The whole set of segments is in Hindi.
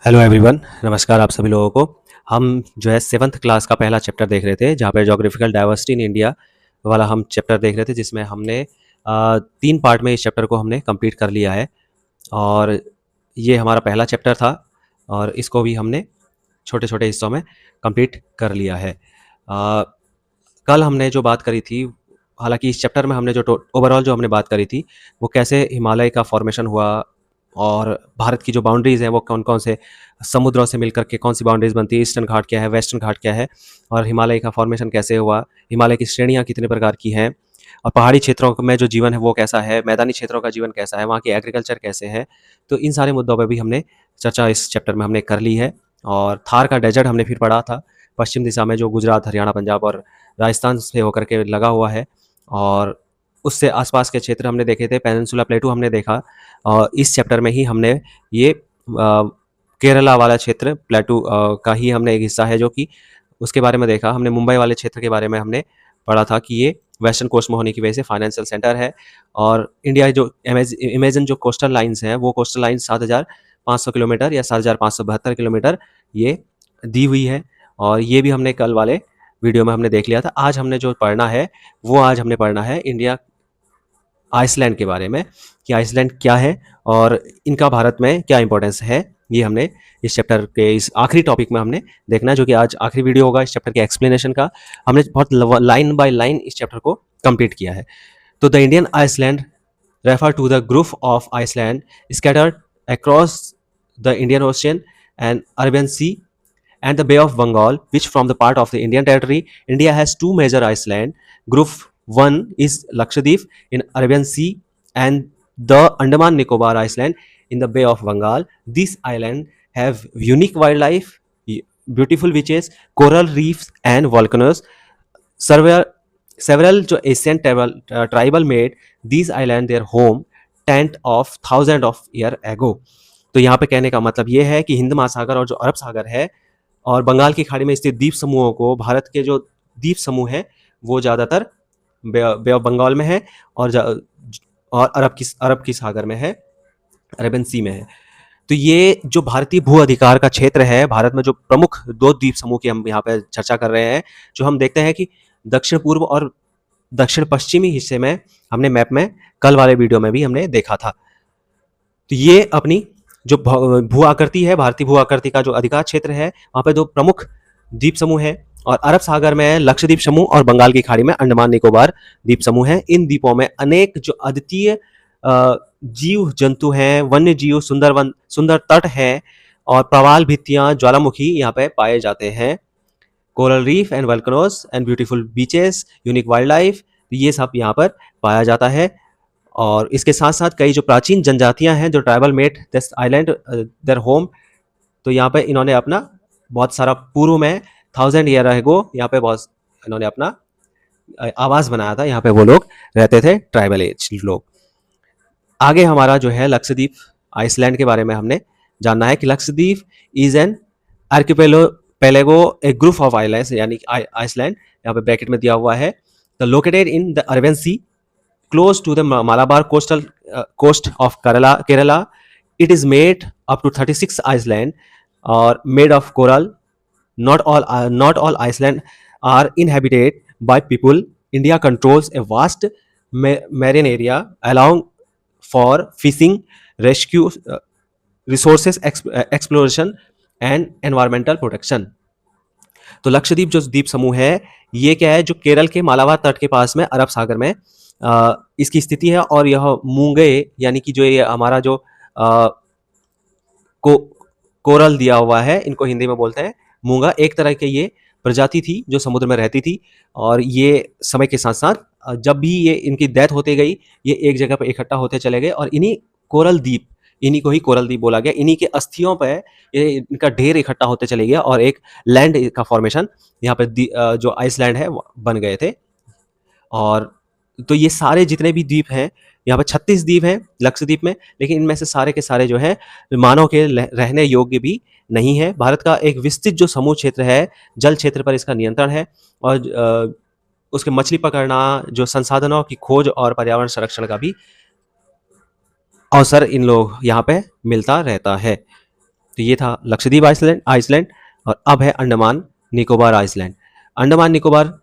हेलो एवरीवन, नमस्कार आप सभी लोगों को। हम जो है 7th क्लास का पहला चैप्टर देख रहे थे, जहाँ पे ज्योग्राफिकल डाइवर्सिटी इन इंडिया वाला हम चैप्टर देख रहे थे, जिसमें हमने 3 पार्ट में इस चैप्टर को हमने कंप्लीट कर लिया है। और ये हमारा पहला चैप्टर था और इसको भी हमने छोटे-छोटे हिस्सों में कंप्लीट कर लिया है। कल हमने जो बात करी थी, हालाँकि इस चैप्टर में हमने जो ओवरऑल जो हमने बात करी थी, वो कैसे हिमालय का फॉर्मेशन हुआ और भारत की जो बाउंड्रीज़ हैं वो कौन-कौन से समुद्रों से मिलकर के कौन सी बाउंड्रीज़ बनती है, ईस्टर्न घाट क्या है, वेस्टर्न घाट क्या है और हिमालय का फॉर्मेशन कैसे हुआ, हिमालय की श्रेणियाँ कितने प्रकार की हैं और पहाड़ी क्षेत्रों में जो जीवन है वो कैसा है, मैदानी क्षेत्रों का जीवन कैसा है, वहाँ की एग्रीकल्चर कैसे है। तो इन सारे मुद्दों पे भी हमने चर्चा इस चैप्टर में हमने कर ली है। और थार का डेजर्ट हमने फिर पढ़ा था, पश्चिम दिशा में जो गुजरात, हरियाणा, पंजाब और राजस्थान से होकर के लगा हुआ है। और उससे आसपास के क्षेत्र हमने देखे थे, पेनिनसुला प्लेटू हमने देखा। और इस चैप्टर में ही हमने ये केरला वाला क्षेत्र प्लेटू का ही हमने एक हिस्सा है जो कि उसके बारे में देखा। हमने मुंबई वाले क्षेत्र के बारे में हमने पढ़ा था कि ये वेस्टर्न कोस्ट में होने की वजह से फाइनेंशियल सेंटर है। और इंडिया जो इमेजिन जो कोस्टल लाइन्स हैं, वो कोस्टल लाइन 7,500 किलोमीटर या 7,572 किलोमीटर ये दी हुई है। और ये भी हमने कल वाले वीडियो में हमने देख लिया था। आज हमने जो पढ़ना है वो आज हमने पढ़ना है इंडिया आइसलैंड के बारे में, कि आइसलैंड क्या है और इनका भारत में क्या इंपॉर्टेंस है। ये हमने इस चैप्टर के इस आखिरी टॉपिक में हमने देखना है, जो कि आज आखिरी वीडियो होगा इस चैप्टर के एक्सप्लेनेशन का। हमने बहुत लाइन बाय लाइन इस चैप्टर को कंप्लीट किया है। तो the Indian island refer to the group of island scattered across the Indian Ocean and Arabian Sea and the Bay of Bengal, which from the part of the Indian territory. India has two major island. Group 1 is Lakshadweep in Arabian Sea and the Andaman Nicobar Island in the Bay of Bengal. These islands have unique wildlife, beautiful beaches, coral reefs and volcanoes. Several जो ancient tribal made these islands their home tent of thousands of year ago. तो यहाँ पे कहने का मतलब ये है कि हिंद महासागर और जो अरब सागर है और बंगाल की खाड़ी में स्थित द्वीप समूहों को, भारत के जो द्वीप समूह हैं वो ज़्यादातर बे ऑफ बंगाल में है और अरब की सागर में है, अरेबियन सी में है। तो ये जो भारतीय भू अधिकार का क्षेत्र है, भारत में जो प्रमुख 2 द्वीप समूह की हम यहाँ पे चर्चा कर रहे हैं, जो हम देखते हैं कि दक्षिण पूर्व और दक्षिण पश्चिमी हिस्से में हमने मैप में कल वाले वीडियो में भी हमने देखा था। तो ये अपनी जो भू आकृति है, भारतीय भू आकृति का जो अधिकार क्षेत्र है, वहाँ पे 2 प्रमुख द्वीप समूह हैं और अरब सागर में लक्षद्वीप समूह और बंगाल की खाड़ी में अंडमान निकोबार द्वीप समूह हैं। इन द्वीपों में अनेक जो अद्वितीय जीव जंतु हैं, वन्य जीव, सुंदर तट हैं और प्रवाल भित्तियां, ज्वालामुखी यहाँ पे पाए जाते हैं। Coral reef and volcanoes and beautiful beaches, unique wild life, ये सब यहाँ पर पाया जाता है। और इसके साथ साथ कई जो प्राचीन जनजातियां हैं जो tribal made this island their home, तो यहाँ पे इन्होंने अपना बहुत सारा पूर्व में 1000 ईयर एगो यहाँ पे बहुत इन्होंने अपना आवास बनाया था। यहाँ पे वो लोग रहते थे, ट्राइबल एज लोग। आगे हमारा जो है लक्षद्वीप आइसलैंड के बारे में हमने जानना है कि Lakshadweep is an archipelago, A group of islands, यानी कि आइसलैंड यहाँ पे ब्रैकेट में दिया हुआ है। The located in the Arabian sea close to the Malabar coast of Kerala. It is made up to 36 islands or made of coral. Not all islands are inhabited by people. India controls a vast marine area allowing for fishing, rescue, resources exploration and environmental protection. तो लक्षद्वीप जो द्वीप समूह है ये क्या है, जो केरल के मालाबार तट के पास में अरब सागर में इसकी स्थिति है। और यह मूंगे यानी कि जो ये हमारा जो कोरल दिया हुआ है, इनको हिंदी में बोलते हैं मूंगा, एक तरह के ये प्रजाति थी जो समुद्र में रहती थी। और ये समय के साथ साथ जब भी ये इनकी डेथ होती गई, ये एक जगह पर इकट्ठा होते चले गए और इन्हीं कोरल द्वीप, इन्हीं को ही कोरल द्वीप बोला गया, इन्हीं के अस्थियों पर ये इनका ढेर इकट्ठा होते चले गया और एक लैंड का फॉर्मेशन यहाँ पे जो आइसलैंड है बन गए थे। और तो ये सारे जितने भी द्वीप हैं, यहाँ पे 36 द्वीप हैं लक्षद्वीप में, लेकिन इनमें से सारे के सारे जो है मानव के रहने योग्य भी नहीं है। भारत का एक विस्तृत जो समूह क्षेत्र है, जल क्षेत्र पर इसका नियंत्रण है और उसके मछली पकड़ना, जो संसाधनों की खोज और पर्यावरण संरक्षण का भी अवसर इन लोग यहाँ पे मिलता रहता है। तो ये था लक्षद्वीप आइसलैंड आइसलैंड और अब है अंडमान निकोबार आइसलैंड। अंडमान निकोबार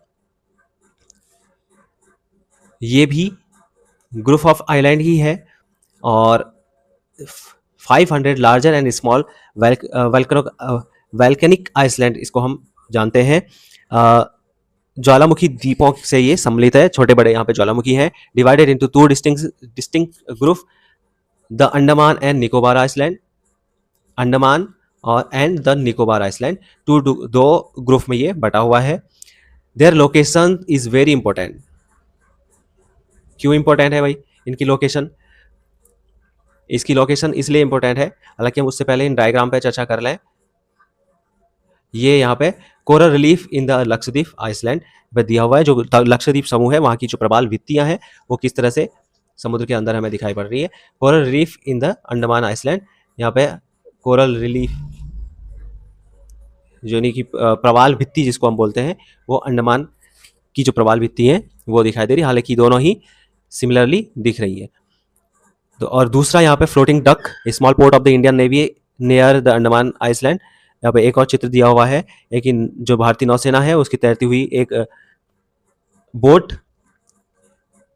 ये भी ग्रुप ऑफ आइलैंड ही है और 500 लार्जर एंड स्मॉल वैल्केनिक आइसलैंड इसको हम जानते हैं। ज्वालामुखी द्वीपों से ये सम्मिलित है, छोटे बड़े यहाँ पे ज्वालामुखी हैं। Divided into two distinct group, the Andaman and Nicobar island, Andaman और एंड द निकोबार आइसलैंड, दो ग्रुप में ये बटा हुआ है। Their location is very important. क्यों इंपॉर्टेंट है भाई इनकी लोकेशन? इसकी लोकेशन इसलिए इंपॉर्टेंट है, हालांकि हम उससे पहले इन डायग्राम पे चर्चा कर लें। ये यहाँ पे coral relief in the Lakshadweep island पे दिया हुआ है। जो लक्षद्वीप समूह है वहाँ की जो प्रवाल भित्तियाँ हैं वो किस तरह से समुद्र के अंदर हमें दिखाई पड़ रही है। Coral relief in the Andaman island, यहाँ पे कोरल रिलीफ जो की प्रवाल भित्ति जिसको हम बोलते हैं वो अंडमान की जो प्रवाल भित्ति है वो दिखाई दे रही है, हालांकि दोनों ही सिमिलरली दिख रही है। तो और दूसरा यहाँ पे floating dock, small port of the Indian navy near the Andaman island. यहाँ पे एक और चित्र दिया हुआ है, एक जो भारतीय नौसेना है उसकी तैरती हुई एक बोट।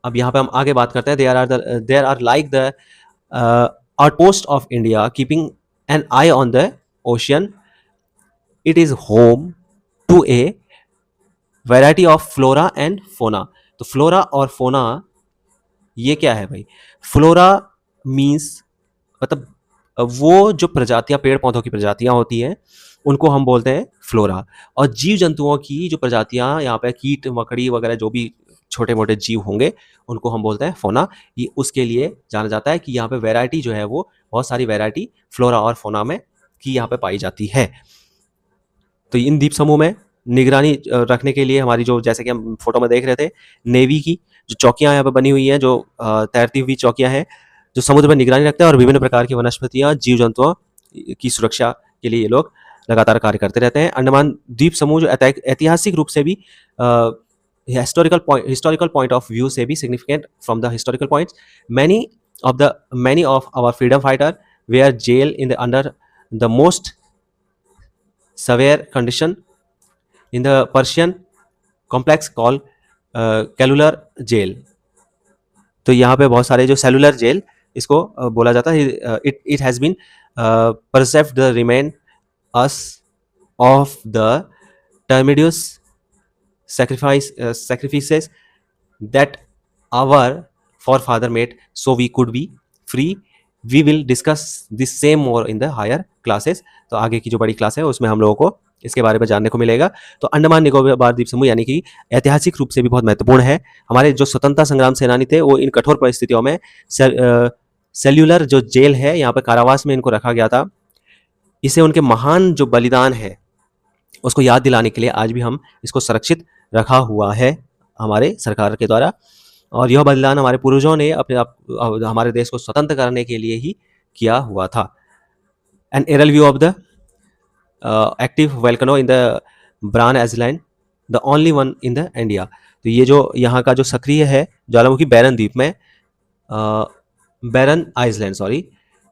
अब यहाँ पे हम आगे बात करते हैं। There are like the outpost of India keeping an eye on the ocean. It is home to a variety of flora and fauna. तो फ्लोरा और फोना ये क्या है भाई? फ्लोरा मीन्स मतलब वो जो प्रजातियां पेड़ पौधों की प्रजातियां होती हैं उनको हम बोलते हैं फ्लोरा, और जीव जंतुओं की जो प्रजातियां यहाँ पे कीट मकड़ी वगैरह जो भी छोटे मोटे जीव होंगे उनको हम बोलते हैं फोना। ये उसके लिए जाना जाता है कि यहाँ पे वैरायटी जो है वो बहुत सारी वैरायटी फ्लोरा और फोना में की यहाँ पे पाई जाती है। तो इन द्वीप समूह में निगरानी रखने के लिए हमारी जो, जैसे कि हम फोटो में देख रहे थे, नेवी की जो चौकियां यहाँ पे बनी हुई हैं, जो तैरती हुई चौकियां हैं जो समुद्र में निगरानी रखते हैं और विभिन्न प्रकार की वनस्पतियां जीव जंतुओं की सुरक्षा के लिए ये लोग लगातार कार्य करते रहते हैं। अंडमान द्वीप समूह जो ऐतिहासिक रूप से भी हिस्टोरिकल पॉइंट ऑफ व्यू से भी significant from the historical points. many of our freedom fighter were jailed in the under the most severe condition in the Persian complex called cellular jail। तो यहाँ पे बहुत सारे जो सेलुलर जेल इसको बोला जाता है। It has been perceived the remnants of the tremendous sacrifices that our forefather made so we could be free। we will discuss this same more in the higher classes। तो आगे की जो बड़ी क्लास है उसमें हम लोगों को इसके बारे में जानने को मिलेगा। तो अंडमान निकोबार द्वीप समूह यानी कि ऐतिहासिक रूप से भी बहुत महत्वपूर्ण है। हमारे जो स्वतंत्रता संग्राम सेनानी थे वो इन कठोर परिस्थितियों में सेल्यूलर जो जेल है यहाँ पर कारावास में इनको रखा गया था। इसे उनके महान जो बलिदान है उसको याद दिलाने के लिए आज भी हम इसको सुरक्षित रखा हुआ है हमारे सरकार के द्वारा। और यह बलिदान हमारे पूर्वजों ने हमारे देश को स्वतंत्र करने के लिए ही किया हुआ था। An aerial view of the active volcano in the Barren island, the only one in the India. तो ये जो यहाँ का जो सक्रिय है ज्वालामुखी बैरन द्वीप में, बैरन आइसलैंड सॉरी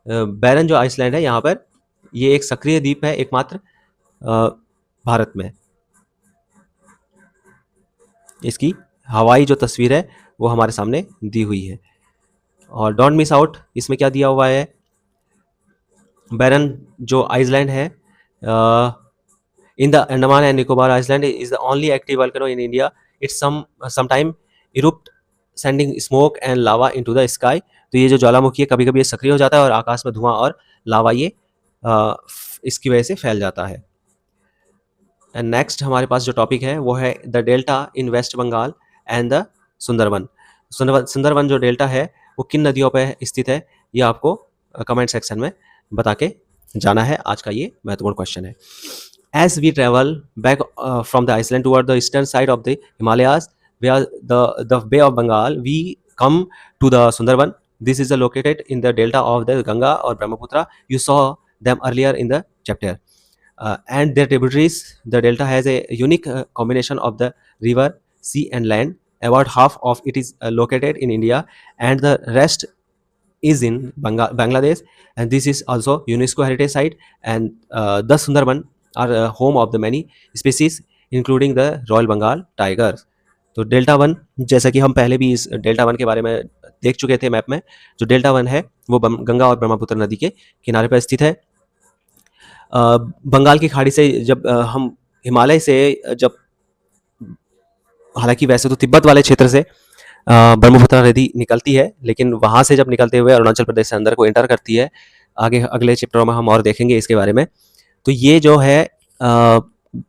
बैरन जो आइसलैंड है यहाँ पर ये एक सक्रिय द्वीप है एकमात्र भारत में। इसकी हवाई जो तस्वीर है वो हमारे सामने दी हुई है। और डोंट मिस आउट, इसमें क्या दिया हुआ है? बैरन जो आइसलैंड है in the Andaman and Nicobar island is the only active volcano in India. It's sometime erupt sending smoke and lava into the sky. तो ये जो ज्वालामुखी है कभी कभी ये सक्रिय हो जाता है और आकाश में धुआं और लावा ये इसकी वजह से फैल जाता है। एंड नेक्स्ट हमारे पास जो टॉपिक है वो है the delta in West Bengal and the Sundarban. Sundarban जो डेल्टा है वो किन नदियों पर स्थित है ये आपको कमेंट सेक्शन में बता के जाना है। आज का ये महत्वपूर्ण क्वेश्चन है। As we travel back from the island toward the eastern side of the Himalayas where the Bay of Bengal, we come to the Sundarban. This is located in the delta of the Ganga or Brahmaputra. You saw them earlier in the chapter. And their tributaries, the delta has a unique combination of the river, sea and land. About half of it is located in India and the rest is in Bangladesh, and this is also UNESCO heritage site. And the Sundarban are home of the many species, including the Royal Bengal tigers. तो डेल्टा वन, जैसा कि हम पहले भी इस डेल्टा वन के बारे में देख चुके थे मैप में, जो डेल्टा वन है वो गंगा और ब्रह्मपुत्र नदी के किनारे पर स्थित है। बंगाल की खाड़ी से जब हम हिमालय से जब, हालांकि वैसे तो तिब्बत वाले क्षेत्र से ब्रह्मपुत्र नदी निकलती है, लेकिन वहाँ से जब निकलते हुए अरुणाचल प्रदेश से अंदर को एंटर करती है, आगे अगले चैप्टरों में हम और देखेंगे इसके बारे में। तो ये जो है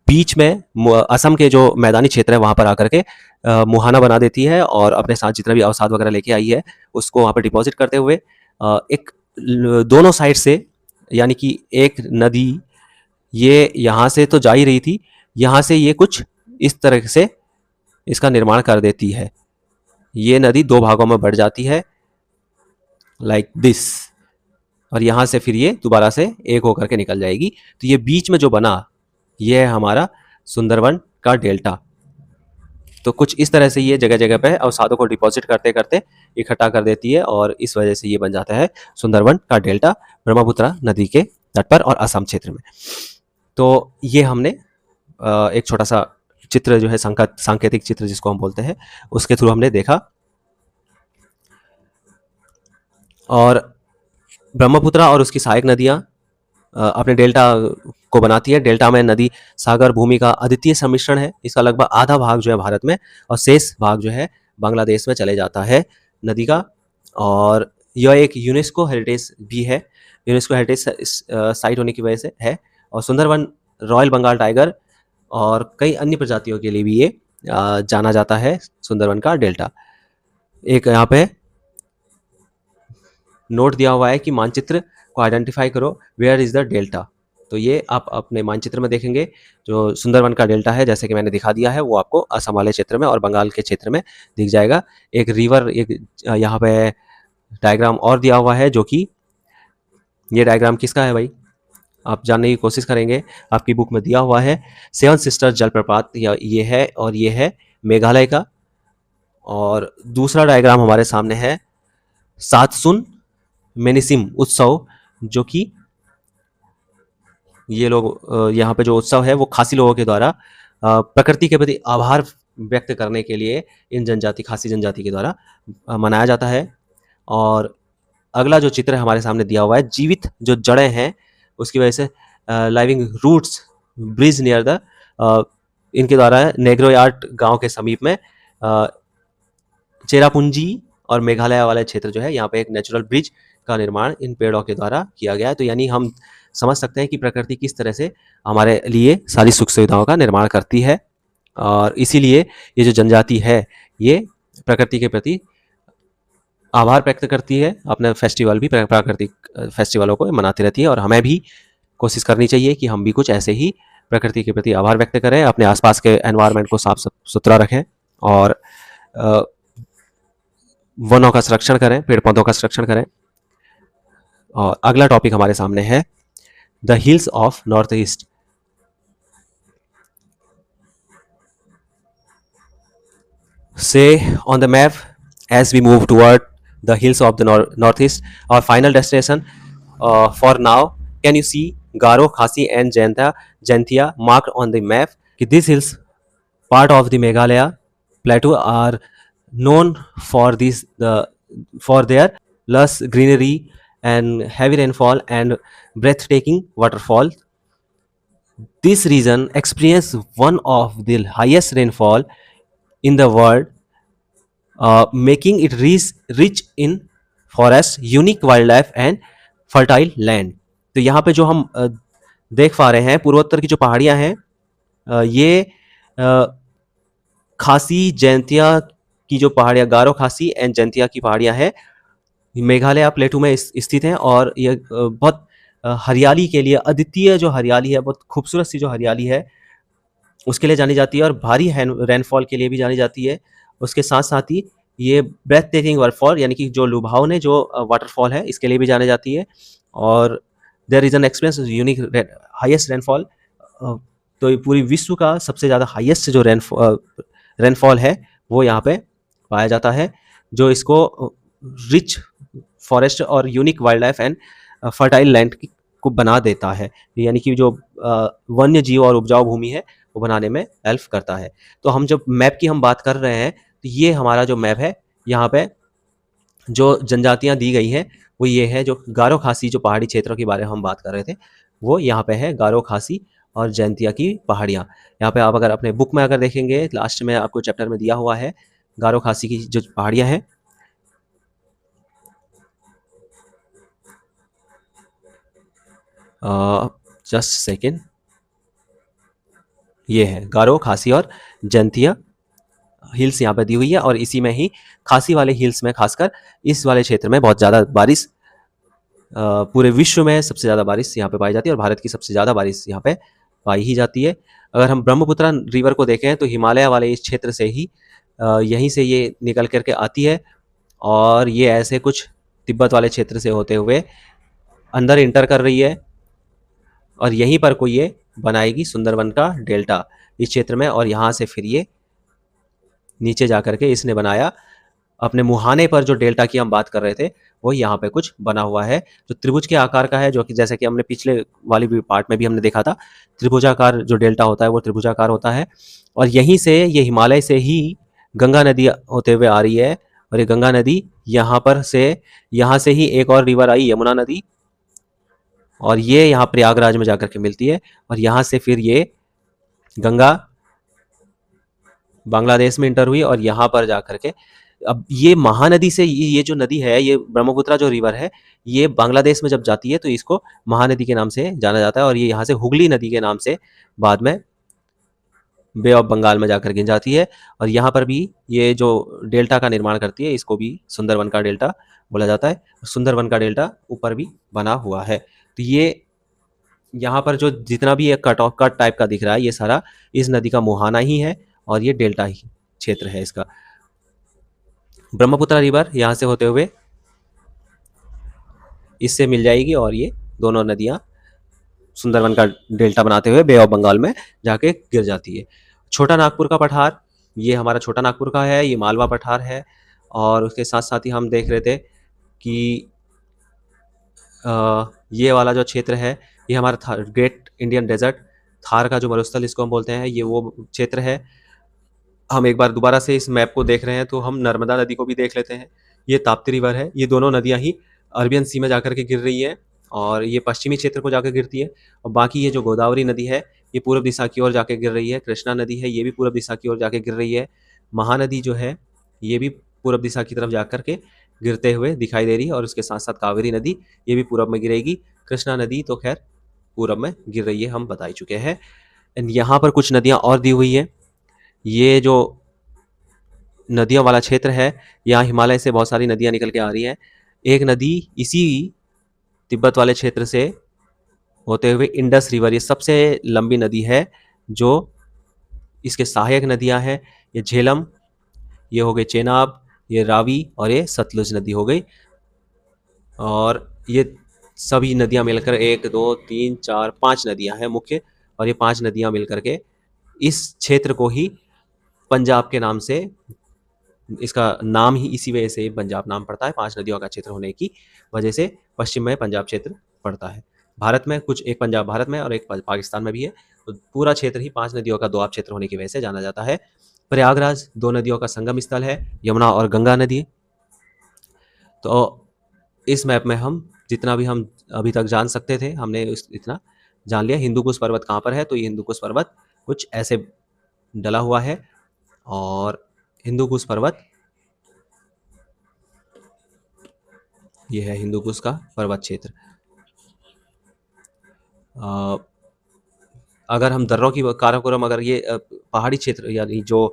बीच में असम के जो मैदानी क्षेत्र है वहाँ पर आकर के मुहाना बना देती है और अपने साथ जितना भी अवसाद वगैरह लेके आई है उसको वहाँ पर डिपॉजिट करते हुए एक दोनों साइड से, यानी कि एक नदी ये यहाँ से तो जा ही रही थी, यहाँ से ये कुछ इस तरह से इसका निर्माण कर देती है। ये नदी दो भागों में बढ़ जाती है लाइक दिस, और यहाँ से फिर ये दोबारा से एक होकर के निकल जाएगी। तो ये बीच में जो बना ये है हमारा सुंदरवन का डेल्टा। तो कुछ इस तरह से ये जगह जगह पे अवसादों को डिपॉजिट करते करते इकट्ठा कर देती है और इस वजह से ये बन जाता है सुंदरवन का डेल्टा ब्रह्मपुत्र नदी के तट पर और असम क्षेत्र में। तो ये हमने एक छोटा सा चित्र जो है सांकेतिक चित्र जिसको हम बोलते हैं उसके थ्रू हमने देखा। और ब्रह्मपुत्र और उसकी सहायक नदियाँ अपने डेल्टा को बनाती है। डेल्टा में नदी सागर भूमि का अद्वितीय सम्मिश्रण है। इसका लगभग आधा भाग जो है भारत में और शेष भाग जो है बांग्लादेश में चले जाता है नदी का। और यह एक यूनेस्को हेरिटेज भी है, यूनेस्को हेरिटेज साइट होने की वजह से है। और सुंदरवन रॉयल बंगाल टाइगर और कई अन्य प्रजातियों के लिए भी ये जाना जाता है सुंदरवन का डेल्टा। एक यहाँ पे नोट दिया हुआ है कि मानचित्र को आइडेंटिफाई करो, वेयर इज द डेल्टा। तो ये आप अपने मानचित्र में देखेंगे जो सुंदरवन का डेल्टा है, जैसे कि मैंने दिखा दिया है, वो आपको असम वाले क्षेत्र में और बंगाल के क्षेत्र में दिख जाएगा। एक रिवर, एक यहाँ पे डायग्राम और दिया हुआ है, जो कि ये डायग्राम किसका है भाई, आप जानने की कोशिश करेंगे, आपकी बुक में दिया हुआ है। सेवन सिस्टर जलप्रपात ये है और ये है मेघालय का। और दूसरा डायग्राम हमारे सामने है सातसुन मेनिसिम उत्सव, जो कि ये लोग यहाँ पे जो उत्सव है वो खासी लोगों के द्वारा प्रकृति के प्रति आभार व्यक्त करने के लिए इन जनजाति, खासी जनजाति के द्वारा मनाया जाता है। और अगला जो चित्र हमारे सामने दिया हुआ है, जीवित जो जड़ें हैं उसकी वजह से living roots bridge near the, इनके द्वारा नेग्रोयार्ड गांव के समीप में चेरापूंजी और मेघालय वाले क्षेत्र जो है यहाँ पे एक नेचुरल ब्रिज का निर्माण इन पेड़ों के द्वारा किया गया है। तो यानी हम समझ सकते हैं कि प्रकृति किस तरह से हमारे लिए सारी सुख सुविधाओं का निर्माण करती है। और इसीलिए ये जो जनजाति है ये प्रकृति के प्रति आभार व्यक्त करती है, अपने फेस्टिवल भी प्राकृतिक फेस्टिवलों को मनाती रहती है। और हमें भी कोशिश करनी चाहिए कि हम भी कुछ ऐसे ही प्रकृति के प्रति आभार व्यक्त करें, अपने आसपास के एनवायरनमेंट को साफ सुथरा रखें और वनों का संरक्षण करें, पेड़ पौधों का संरक्षण करें। और अगला टॉपिक हमारे सामने है the hills of north east. से on the map as we move toward the hills of the northeast, our final destination for now, can you see Garo, Khasi and Jaintia marked on the map? These hills, part of the Meghalaya plateau, are known for for their lush greenery and heavy rainfall and breathtaking waterfall. This region experiences one of the highest rainfall in the world, making it rich in forest, unique wildlife and fertile land. तो यहाँ पे जो हम देख पा रहे हैं पूर्वोत्तर की जो पहाड़ियाँ हैं, ये खासी जैंतिया की जो पहाड़ियाँ, गारो खासी एंड जैंतिया की पहाड़ियाँ हैं, मेघालय प्लेटू में स्थित हैं। और ये बहुत हरियाली के लिए, अद्वितीय जो हरियाली है, बहुत खूबसूरत सी जो हरियाली है उसके लिए जानी जाती है और भारी रेनफॉल के लिए भी जानी जाती है। उसके साथ साथ ही ये ब्रेथ टेकिंग वाटरफॉल, यानी कि जो लुभावने जो वाटरफॉल है, इसके लिए भी जानी जाती है। और there is an experience unique highest rainfall. तो पूरी विश्व का सबसे ज़्यादा हाईएस्ट जो रेनफॉल है वो यहाँ पे पाया जाता है, जो इसको रिच फॉरेस्ट और unique wild life and fertile land को बना देता है, यानी कि जो वन्य जीव और उपजाऊ भूमि है वो बनाने में हेल्प करता है। तो हम जब मैप की हम बात कर रहे हैं तो ये हमारा जो मैप है, यहाँ पे जो जनजातियाँ दी गई हैं वो ये है, जो गारो खासी जो पहाड़ी क्षेत्रों के बारे में हम बात कर रहे थे वो यहाँ पे है, गारो खासी और जयंतिया की पहाड़ियाँ। यहाँ पे आप अगर अपने बुक में अगर देखेंगे लास्ट में आपको चैप्टर में दिया हुआ है गारो खासी की जो पहाड़ियाँ हैं। जस्ट सेकेंड, ये है गारो खासी और जयंतिया हिल्स यहाँ पे दी हुई है, और इसी में ही खासी वाले हिल्स में खासकर इस वाले क्षेत्र में बहुत ज़्यादा बारिश, पूरे विश्व में सबसे ज़्यादा बारिश यहाँ पे पाई जाती है, और भारत की सबसे ज़्यादा बारिश यहाँ पे पाई ही जाती है। अगर हम ब्रह्मपुत्र रिवर को देखें तो हिमालय वाले इस क्षेत्र से ही यहीं से ये निकल करके आती है, और ये ऐसे कुछ तिब्बत वाले क्षेत्र से होते हुए अंदर इंटर कर रही है, और यहीं पर कोई ये बनाएगी सुंदरवन का डेल्टा इस क्षेत्र में, और यहाँ से फिर ये नीचे जा करके इसने बनाया अपने मुहाने पर जो डेल्टा की हम बात कर रहे थे वो यहाँ पे कुछ बना हुआ है जो त्रिभुज के आकार का है, जो कि जैसे कि हमने पिछले वाली भी पार्ट में भी हमने देखा था, त्रिभुजाकार जो डेल्टा होता है वो त्रिभुजाकार होता है, और यहीं से ये हिमालय से ही गंगा नदी होते हुए आ रही है, और ये गंगा नदी यहाँ पर से, यहाँ से ही एक और रिवर आई यमुना नदी, और ये यहाँ प्रयागराज में जाकर के मिलती है, और यहाँ से फिर ये गंगा बांग्लादेश में इंटर हुई, और यहाँ पर जाकर के अब ये महानदी से ये जो नदी है, ये ब्रह्मपुत्र जो रिवर है, ये बांग्लादेश में जब जाती है तो इसको महानदी के नाम से जाना जाता है, और ये यहाँ से हुगली नदी के नाम से बाद में बे ऑफ बंगाल में जाकर गिन जाती है, और यहाँ पर भी ये जो डेल्टा का निर्माण करती है इसको भी सुंदरवन का डेल्टा बोला जाता है। सुंदरवन का डेल्टा ऊपर भी बना हुआ है, तो ये यहाँ पर जो जितना भी एक कट ऑफ कट टाइप का दिख रहा है ये सारा इस नदी का मुहाना ही है, और ये डेल्टा ही क्षेत्र है इसका। ब्रह्मपुत्र रिवर यहाँ से होते हुए इससे मिल जाएगी, और ये दोनों नदियाँ सुंदरवन का डेल्टा बनाते हुए बे ऑफ बंगाल में जाके गिर जाती है। छोटा नागपुर का पठार, ये हमारा छोटा नागपुर का है, ये मालवा पठार है, और उसके साथ साथ ही हम देख रहे थे कि ये वाला जो क्षेत्र है ये हमारा ग्रेट इंडियन डेजर्ट, थार का जो मरुस्थल इसको हम बोलते हैं, ये वो क्षेत्र है। हम एक बार दोबारा से इस मैप को देख रहे हैं तो हम नर्मदा नदी को भी देख लेते हैं, ये ताप्ती रिवर है, ये दोनों नदियाँ ही अरबियन सी में जाकर के गिर रही है, और ये पश्चिमी क्षेत्र को जाकर गिरती है, और बाकी ये जो गोदावरी नदी है ये पूर्व दिशा की ओर जाके गिर रही है, कृष्णा नदी है ये भी पूर्व दिशा की ओर जाके गिर रही है, महानदी जो है ये भी पूर्व दिशा की तरफ जाकर के गिरते हुए दिखाई दे रही है, और उसके साथ साथ कावेरी नदी ये भी पूर्व में गिरेगी, कृष्णा नदी तो खैर पूर्व में गिर रही है, हम बता ही चुके हैं। एंड यहाँ पर कुछ नदियाँ और दी हुई हैं, ये जो नदियों वाला क्षेत्र है यहाँ हिमालय से बहुत सारी नदियाँ निकल के आ रही हैं। एक नदी इसी तिब्बत वाले क्षेत्र से होते हुए इंडस रिवर, ये सबसे लंबी नदी है, जो इसके सहायक नदियाँ हैं, ये झेलम, ये हो गई चेनाब, ये रावी, और ये सतलुज नदी हो गई, और ये सभी नदियाँ मिलकर 1 2 3 4 5 नदियाँ हैं मुख्य, और ये 5 नदियाँ मिलकर के इस क्षेत्र को ही पंजाब के नाम से, इसका नाम ही इसी वजह से पंजाब नाम पड़ता है, 5 नदियों का क्षेत्र होने की वजह से पश्चिम में पंजाब क्षेत्र पड़ता है। भारत में कुछ एक पंजाब भारत में और एक पाकिस्तान में भी है, तो पूरा क्षेत्र ही 5 नदियों का दोआब क्षेत्र होने की वजह से जाना जाता है। प्रयागराज 2 नदियों का संगम स्थल है, यमुना और गंगा नदी। तो इस मैप में हम जितना भी हम अभी तक जान सकते थे हमने इतना जान लिया। हिंदू कुश पर्वत कहाँ पर है, तो ये हिंदू कुश पर्वत कुछ ऐसे डला हुआ है, और हिंदू कुश पर्वत ये है हिंदू कुश का पर्वत क्षेत्र। अगर हम दर्रों की काराकोरम, अगर ये पहाड़ी क्षेत्र यानी जो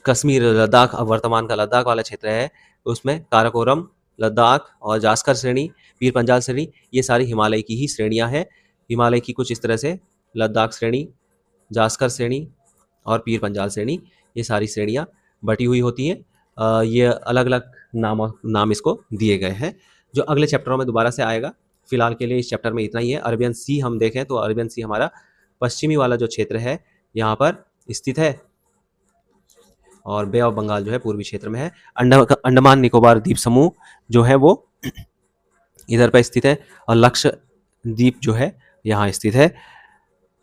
कश्मीर लद्दाख वर्तमान का लद्दाख वाला क्षेत्र है, उसमें काराकोरम, लद्दाख और जास्कर श्रेणी, पीर पंजाल श्रेणी, ये सारी हिमालय की ही श्रेणियां हैं। हिमालय की कुछ इस तरह से लद्दाख श्रेणी, जास्कर श्रेणी और पीर पंजाल श्रेणी, ये सारी श्रेणियां बटी हुई होती हैं। ये अलग अलग नाम इसको दिए गए हैं, जो अगले चैप्टरों में दोबारा से आएगा। फिलहाल के लिए इस चैप्टर में इतना ही है। अरबियन सी हम देखें तो अरबियन सी हमारा पश्चिमी वाला जो क्षेत्र है यहाँ पर स्थित है, और बे ऑफ बंगाल जो है पूर्वी क्षेत्र में है। अंडमान निकोबार द्वीप समूह जो है वो इधर पे स्थित है, और लक्षद्वीप जो है यहाँ स्थित है।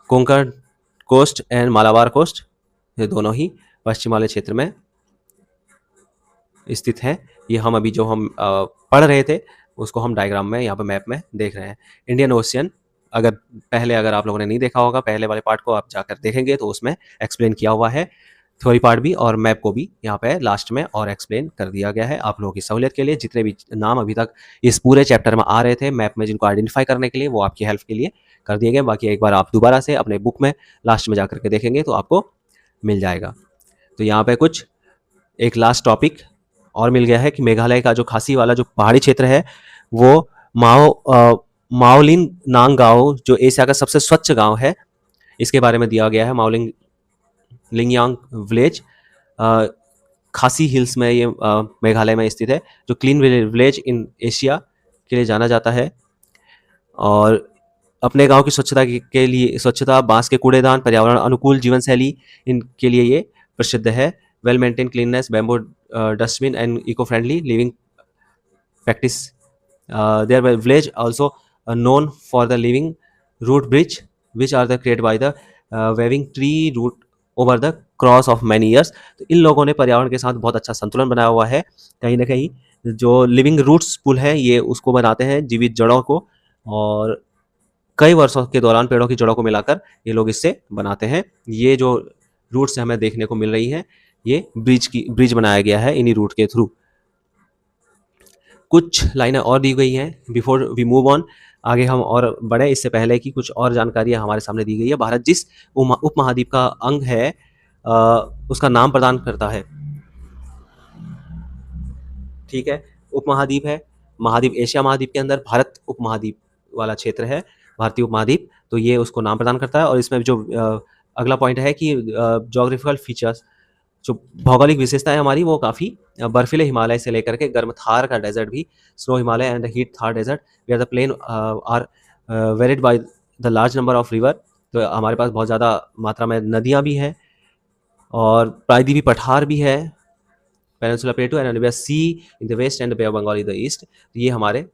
Konkan coast and Malabar coast ये दोनों ही पश्चिमालय क्षेत्र में स्थित है। ये हम अभी जो हम पढ़ रहे थे उसको हम डायग्राम में यहाँ पे मैप में देख रहे हैं। इंडियन ओशियन अगर आप लोगों ने नहीं देखा होगा पहले वाले पार्ट को, आप जाकर देखेंगे तो उसमें एक्सप्लेन किया हुआ है, थ्योरी पार्ट भी और मैप को भी यहाँ पे लास्ट में और एक्सप्लेन कर दिया गया है आप लोगों की सहूलियत के लिए। जितने भी नाम अभी तक इस पूरे चैप्टर में आ रहे थे मैप में, जिनको आइडेंटिफाई करने के लिए, वो आपकी हेल्प के लिए कर दिए गए। बाकी एक बार आप दोबारा से अपने बुक में लास्ट में जाकर के देखेंगे तो आपको मिल जाएगा। तो यहाँ पे कुछ एक लास्ट टॉपिक और मिल गया है कि मेघालय का जो खासी वाला जो पहाड़ी क्षेत्र है वो माओलिन नांग गांव जो एशिया का सबसे स्वच्छ गांव है, इसके बारे में दिया गया है। माओलिंग लिंगयांग विलेज खासी हिल्स में ये मेघालय में स्थित है, जो क्लीन विलेज इन एशिया के लिए जाना जाता है। और अपने गांव की स्वच्छता के लिए, स्वच्छता, बांस के कूड़ेदान, पर्यावरण अनुकूल जीवन शैली, इनके लिए ये प्रसिद्ध है। Well maintain cleanliness, bamboo dustbin and eco friendly living practice. Their village also known for the living root bridge, which are the created by the waving tree root over the cross of many years. तो इन लोगों ने पर्यावरण के साथ बहुत अच्छा संतुलन बनाया हुआ है। कहीं ना कहीं जो लिविंग रूट्स पुल है ये उसको बनाते हैं जीवित जड़ों को, और कई वर्षों के दौरान पेड़ों की जड़ों को मिलाकर ये लोग इससे बनाते हैं। ये जो रूट्स हमें देखने को मिल रही है ये ब्रिज बनाया गया है इन्हीं रूट के थ्रू। कुछ लाइनें और दी गई हैं। बिफोर वी मूव ऑन, आगे हम और बढ़े इससे पहले की कुछ और जानकारियां हमारे सामने दी गई है। भारत जिस उपमहाद्वीप का अंग है उसका नाम प्रदान करता है। ठीक है, उपमहाद्वीप है, महाद्वीप एशिया महाद्वीप के अंदर भारत उपमहाद्वीप वाला क्षेत्र है, भारतीय उपमहाद्वीप, तो ये उसको नाम प्रदान करता है। और इसमें जो अगला पॉइंट है कि जोग्राफिकल फीचर्स, जो भौगोलिक विशेषता है हमारी, वो काफ़ी बर्फीले हिमालय से लेकर के गर्म थार का डेजर्ट भी, snow Himalaya and the heat Thar desert, where the plain are varied by the large number of river. तो हमारे पास बहुत ज़्यादा मात्रा में नदियाँ भी हैं और प्रायद्वीपीय पठार भी है, peninsula plateau and Arabian sea in the west and bay of Bengal in the east. ये हमारे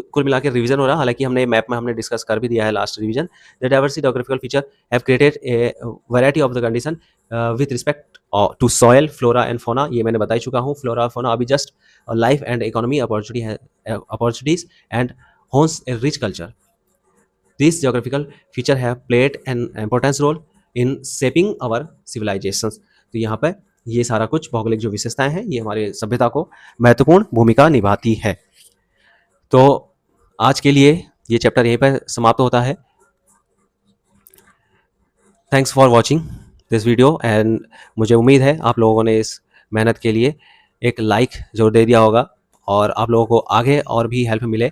कुल मिला के रिवीजन हो रहा है, हालांकि हमने मैप में हमने डिस्कस कर भी दिया है last revision. The diversity geographical feature have created a variety of the condition with respect to soil, flora and fauna. ये मैंने बता ही चुका हूँ, फ्लोरा और फोना अभी just life and economy opportunities and hones a rich culture. This geographical feature have played an importance role in shaping our civilisations. तो यहाँ पे ये सारा कुछ भौगोलिक जो विशेषताएं हैं ये हमारे सभ्यता को महत्वपूर्ण भूमिका निभाती है। तो आज के लिए ये चैप्टर यहीं पर समाप्त होता है। Thanks for watching this video and मुझे उम्मीद है आप लोगों ने इस मेहनत के लिए एक लाइक जरूर दे दिया होगा और आप लोगों को आगे और भी हेल्प मिले।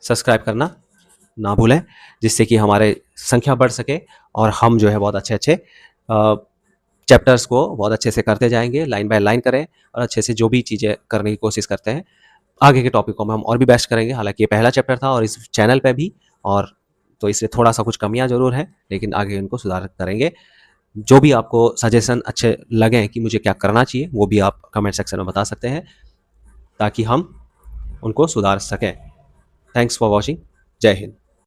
सब्सक्राइब करना ना भूलें, जिससे कि हमारे संख्या बढ़ सके और हम जो है बहुत अच्छे चैप्टर्स को बहुत अच्छे से करते जाएंगे, लाइन बाय लाइन करें और अच्छे से जो भी चीज़ें करने की कोशिश करते हैं। आगे के टॉपिकों में हम और भी बेस्ट करेंगे। हालांकि ये पहला चैप्टर था और इस चैनल पे भी, और तो इससे थोड़ा सा कुछ कमियां जरूर हैं, लेकिन आगे इनको सुधार करेंगे। जो भी आपको सजेशन अच्छे लगें कि मुझे क्या करना चाहिए, वो भी आप कमेंट सेक्शन में बता सकते हैं ताकि हम उनको सुधार सकें। Thanks for watching. जय हिंद।